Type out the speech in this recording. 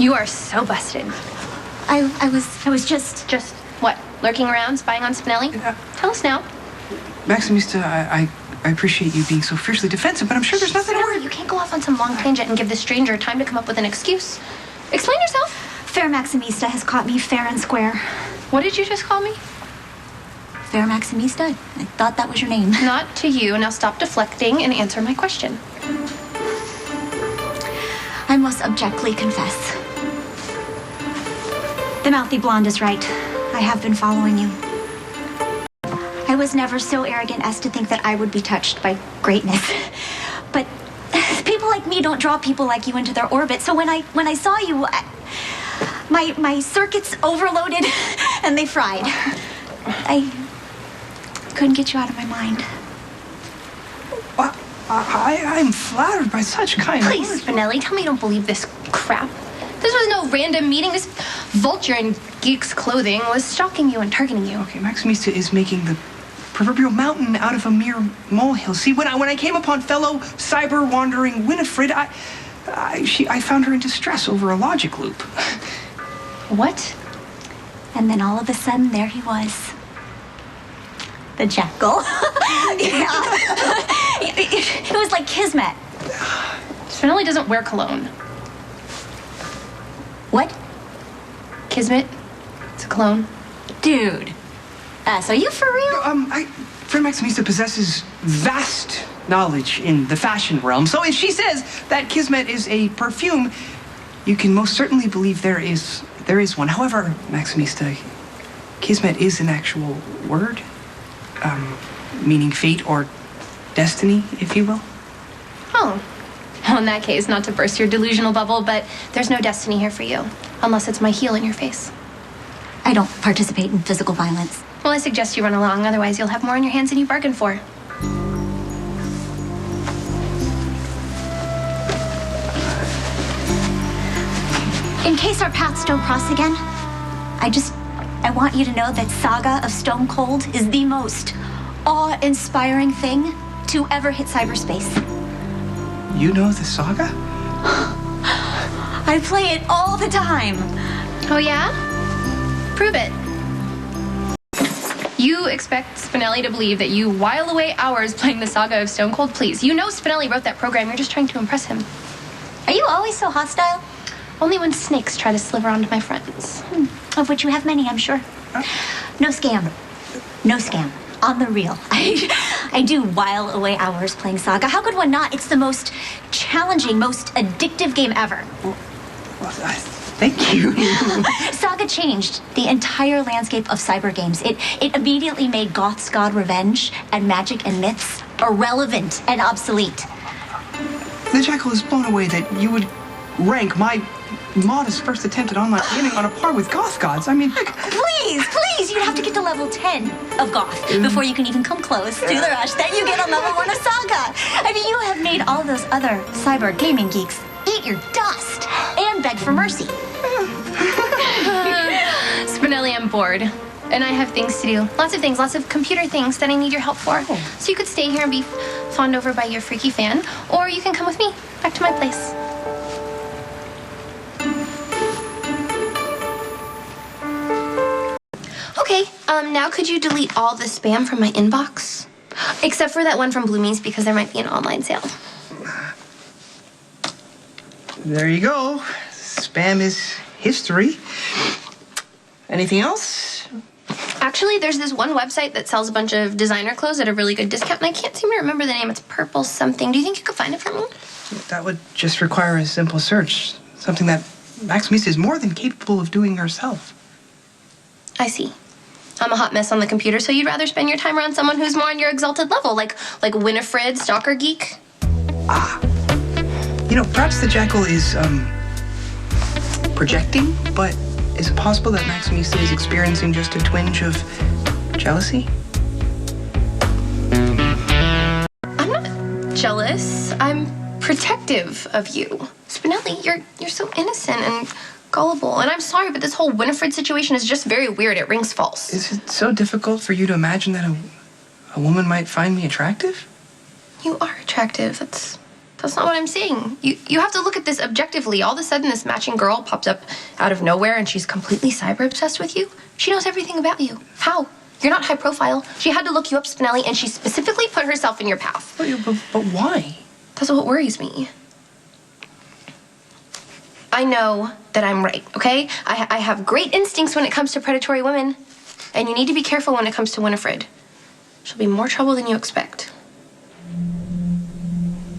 You are so busted. I was just... Just what? Lurking around, spying on Spinelli? Tell us now. Maximista, I appreciate you being so fiercely defensive, but I'm sure there's nothing... Spinelli, you can't go off on some long tangent and give this stranger time to come up with an excuse. Explain yourself. Fair Maximista has caught me fair and square. What did you just call me? Fair Maximista? I thought that was your name. Not to you. Now stop deflecting and answer my question. I must abjectly confess. The mouthy blonde is right. I have been following you. I was never so arrogant as to think that I would be touched by greatness. But people like me don't draw people like you into their orbit. So when I saw you, my circuits overloaded and they fried. I couldn't get you out of my mind. I'm flattered by such kind words. Please, Spinelli, tell me you don't believe this crap. This was no random meeting. This vulture in geek's clothing was stalking you and targeting you. Okay, Maximista is making the proverbial mountain out of a mere molehill. See, when I came upon fellow cyber-wandering Winifred, I found her in distress over a logic loop. What? And then all of a sudden, there he was. The jackal. Yeah. It was like kismet. Spinelli doesn't wear cologne. What? Kismet? It's a cologne. Dude. So you for real? Friend Maximista possesses vast knowledge in the fashion realm. So if she says that kismet is a perfume, you can most certainly believe there is one. However, Maximista, kismet is an actual word, meaning fate or destiny, if you will. Oh. Well, in that case, not to burst your delusional bubble, but there's no destiny here for you, unless it's my heel in your face. I don't participate in physical violence. Well, I suggest you run along, otherwise you'll have more on your hands than you bargained for. In case our paths don't cross again, I want you to know that Saga of Stone Cold is the most awe-inspiring thing to ever hit cyberspace. You know the saga? I play it all the time. Oh, yeah? Prove it. You expect Spinelli to believe that you while away hours playing the Saga of Stone Cold? Please, you know Spinelli wrote that program. You're just trying to impress him. Are you always so hostile? Only when snakes try to sliver onto my friends. Of which you have many, I'm sure. No scam. No scam. On the real. I do while away hours playing Saga. How could one not? It's the most challenging, most addictive game ever. Well, thank you. Saga changed the entire landscape of cyber games. It immediately made Goth's God Revenge and Magic and Myths irrelevant and obsolete. The Jackal is blown away that you would rank my modest first attempt at online gaming on a par with Goth Gods. I mean... Please, you'd have to get to level 10 of Goth before you can even come close to the rush. Then you get on level 1 of Saga. I mean, you have made all those other cyber gaming geeks eat your dust and beg for mercy. Spinelli, I'm bored. And I have things to do. Lots of things, lots of computer things that I need your help for. Oh. So you could stay here and be fawned over by your freaky fan, or you can come with me back to my place. Okay, now could you delete all the spam from my inbox? Except for that one from Bloomies, because there might be an online sale. There you go. Spam is history. Anything else? Actually, there's this one website that sells a bunch of designer clothes at a really good discount, and I can't seem to remember the name. It's purple something. Do you think you could find it for me? That would just require a simple search. Something that Maximista is more than capable of doing herself. I see. I'm a hot mess on the computer, so you'd rather spend your time around someone who's more on your exalted level, like Winifred, Stalker Geek? You know, perhaps the Jackal is, projecting, but is it possible that Maximista is experiencing just a twinge of jealousy? I'm not jealous. I'm protective of you. Spinelli, you're so innocent and gullible. And I'm sorry, but this whole Winifred situation is just very weird. It rings false. Is it so difficult for you to imagine that a woman might find me attractive? You are attractive. That's That's not what I'm saying. You have to look at this objectively. All of a sudden, this matching girl pops up out of nowhere and she's completely cyber obsessed with you. She knows everything about you. How? You're not high profile. She had to look you up, Spinelli, and she specifically put herself in your path. But why? That's what worries me. I know that I'm right, okay? I have great instincts when it comes to predatory women. And you need to be careful when it comes to Winifred. She'll be more trouble than you expect.